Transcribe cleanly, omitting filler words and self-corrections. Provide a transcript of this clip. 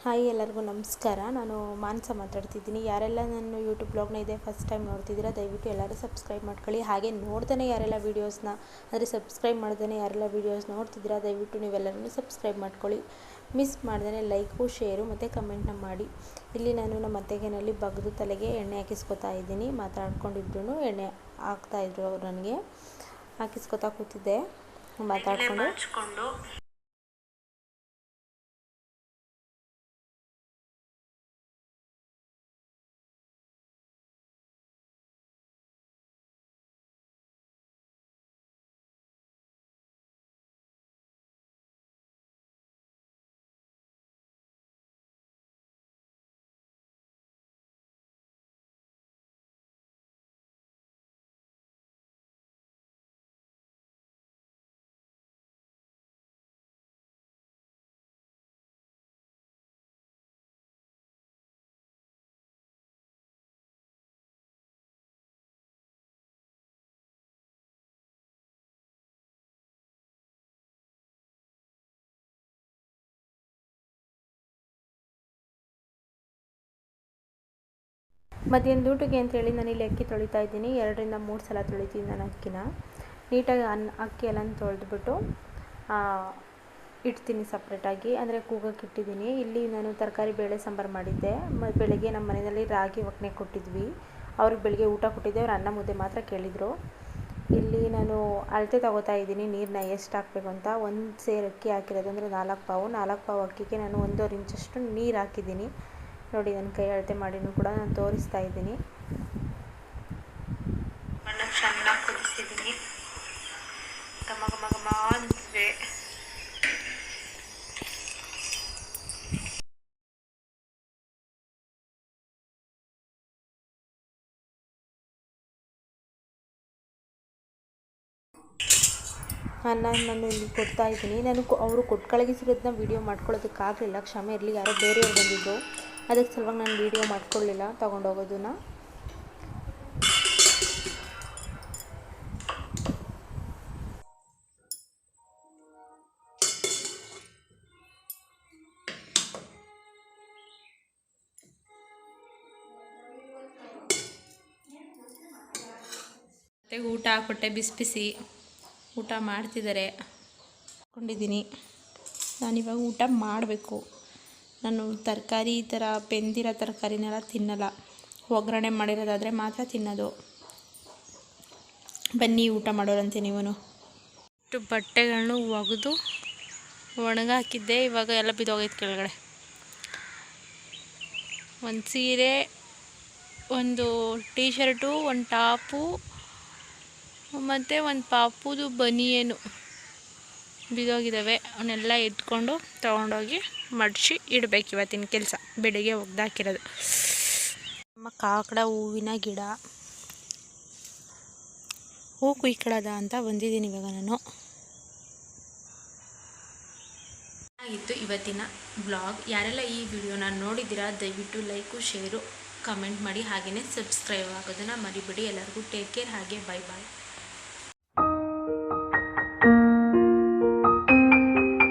Hi ಎಲ್ಲರಿಗೂ ನಮಸ್ಕಾರ. ನಾನು ಮಾನಸ ಮಾತಾಡ್ತಿದ್ದೀನಿ. ಯಾರೆಲ್ಲ ನನ್ನ ಯೂಟ್ಯೂಬ್ ಬ್ಲಾಗ್ನ ಇದೆ ಫಸ್ಟ್ ಟೈಮ್ ನೋಡ್ತಿದ್ದೀರಾ ದಯವಿಟ್ಟು ಎಲ್ಲರೂ ಸಬ್ಸ್ಕ್ರೈಬ್ ಮಾಡ್ಕೊಳ್ಳಿ. ಹಾಗೆ ನೋಡ್ದೇ ಯಾರೆಲ್ಲ ವೀಡಿಯೋಸ್ನ ಅಂದರೆ ಸಬ್ಸ್ಕ್ರೈಬ್ ಮಾಡ್ದೇ ಯಾರೆಲ್ಲ ವೀಡಿಯೋಸ್ ನೋಡ್ತಿದ್ದೀರಾ ದಯವಿಟ್ಟು ನೀವೆಲ್ಲರೂ ಸಬ್ಸ್ಕ್ರೈಬ್ ಮಾಡ್ಕೊಳ್ಳಿ. ಮಿಸ್ ಮಾಡ್ದೇ ಲೈಕು ಶೇರು ಮತ್ತು ಕಮೆಂಟ್ನ ಮಾಡಿ. ಇಲ್ಲಿ ನಾನು ನಮ್ಮ ಅತ್ತೆಗೆನಲ್ಲಿ ಬಗ್ದು ತಲೆಗೆ ಎಣ್ಣೆ ಹಾಕಿಸ್ಕೊತಾ ಇದ್ದೀನಿ. ಮಾತಾಡ್ಕೊಂಡಿದ್ರು ಎಣ್ಣೆ ಹಾಕ್ತಾಯಿದ್ರು ಅವ್ರು ನನಗೆ ಹಾಕಿಸ್ಕೊತಾ ಕೂತಿದ್ದೆ ಮಾತಾಡ್ಕೊಂಡು. ಮಧ್ಯಾಹ್ನ ಊಟಕ್ಕೆ ಅಂತೇಳಿ ನಾನು ಇಲ್ಲಿ ಅಕ್ಕಿ ತೊಳಿತಾ ಇದ್ದೀನಿ. 2 ರಿಂದ 3 ಸಲ ತೊಳಿತೀನಿ ನಾನು ಅಕ್ಕಿನ. ನೀಟಾಗಿ ಅಕ್ಕಿ ಎಲ್ಲ ತೊಳೆದ್ಬಿಟ್ಟು ಇಡ್ತೀನಿ ಸಪ್ರೇಟಾಗಿ, ಅಂದರೆ ಕೂಗಕ್ಕೆ ಇಟ್ಟಿದ್ದೀನಿ. ಇಲ್ಲಿ ನಾನು ತರಕಾರಿ ಬೇಳೆ ಸಾಂಬಾರು ಮಾಡಿದ್ದೆ. ಬೆಳಗ್ಗೆ ನಮ್ಮ ಮನೆಯಲ್ಲಿ ರಾಗಿ ಒಕ್ಕಣೆ ಕೊಟ್ಟಿದ್ವಿ. ಅವ್ರಿಗೆ ಬೆಳಗ್ಗೆ ಊಟ ಕೊಟ್ಟಿದ್ದೆ. ಅವ್ರು ಅನ್ನ ಮುದ್ದೆ ಮಾತ್ರ ಕೇಳಿದರು. ಇಲ್ಲಿ ನಾನು ಅಳತೆ ತಗೋತಾ ಇದ್ದೀನಿ ನೀರನ್ನ ಎಷ್ಟು ಹಾಕಬೇಕು ಅಂತ. 1 ಸೇರು ಅಕ್ಕಿ ಹಾಕಿರೋದು ಅಂದರೆ 4 ಪಾವು ಅಕ್ಕಿಗೆ ನಾನು 1.5 ಇಂಚಷ್ಟು ನೀರು ಹಾಕಿದ್ದೀನಿ. ನೋಡಿ, ನನ್ನ ಕೈ ಅಳತೆ ಮಾಡಿನೂ ಕೂಡ ನಾನು ತೋರಿಸ್ತಾ ಇದ್ದೀನಿ. ಚೆನ್ನಾಗಿ ಕುದಿಸಿದ್ದೀನಿ. ಘಮ ಘಮ ಘಮ ಅಂತಿದೆ. ನಾನು ಇಲ್ಲಿ ಕೊಡ್ತಾ ಇದ್ದೀನಿ. ಅವರು ಕೊಟ್ಟು ಕಳಗಿಸಿರೋದನ್ನ ವೀಡಿಯೋ ಮಾಡ್ಕೊಳ್ಳೋದಕ್ಕಾಗಲಿಲ್ಲ, ಕ್ಷಮೆ ಇರಲಿ. ಯಾರೋ ಬೇರೆಯವ್ರು ಬಂದಿದ್ದು, ಅದಕ್ಕೆ ಸಲುವಾಗಿ ನಾನು ವೀಡಿಯೋ ಮಾಡ್ಕೊಳ್ಳಿಲ್ಲ ತೊಗೊಂಡೋಗೋದನ್ನ. ಊಟ ಹಾಕ್ಬಿಟ್ಟೆ, ಬಿಸಿ ಬಿಸಿ ಊಟ ಮಾಡ್ತಿದ್ದಾರೆ. ಕೊಂಡಿದ್ದೀನಿ. ನಾನಿವಾಗ ಊಟ ಮಾಡಬೇಕು. ನಾನು ತರಕಾರಿ ಈ ಥರ ಬೆಂದಿರೋ ತರಕಾರಿನೆಲ್ಲ ತಿನ್ನಲ್ಲ. ಒಗ್ಗರಣೆ ಮಾಡಿರೋದಾದರೆ ಮಾತ್ರ ತಿನ್ನೋದು. ಬನ್ನಿ ಊಟ ಮಾಡೋರಂತೆ ನೀವು. ಇಷ್ಟು ಬಟ್ಟೆಗಳನ್ನು ಒಗೆದು ಒಣಗಾಕಿದ್ದೆ. ಇವಾಗ ಎಲ್ಲ ಬಿದ್ದೋಗೈತೆ ಕೆಳಗಡೆ. ಒಂದು ಸೀರೆ, ಒಂದು ಟೀ ಶರ್ಟು, ಒಂದು ಟಾಪು ಮತ್ತು ಒಂದು ಪಾಪುದು ಬನಿಯೇನು ಬಿದ್ದೋಗಿದ್ದಾವೆ. ಅವನ್ನೆಲ್ಲ ಎತ್ಕೊಂಡು ತೊಗೊಂಡೋಗಿ ಮಡಿಸಿ ಇಡಬೇಕು. ಇವತ್ತಿನ ಕೆಲಸ ಬೆಳಿಗ್ಗೆ ಒಗ್ದಾಕಿರೋದು. ನಮ್ಮ ಕಾಕಡ ಹೂವಿನ ಗಿಡ ಹೂ ಕುಯ್ಕೊಳ್ಳೋದ ಅಂತ ಬಂದಿದ್ದೀನಿ ಇವಾಗ ನಾನು. ಆಗಿತ್ತು ಇವತ್ತಿನ ಬ್ಲಾಗ್. ಯಾರೆಲ್ಲ ಈ ವಿಡಿಯೋನ ನೋಡಿದ್ದೀರಾ ದಯವಿಟ್ಟು ಲೈಕು ಶೇರು ಕಮೆಂಟ್ ಮಾಡಿ. ಹಾಗೆಯೇ ಸಬ್ಸ್ಕ್ರೈಬ್ ಆಗೋದನ್ನು ಮರಿಬೇಡಿ. ಎಲ್ಲರಿಗೂ ಟೇಕ್ ಕೇರ್. ಹಾಗೆ ಬೈ ಬಾಯ್.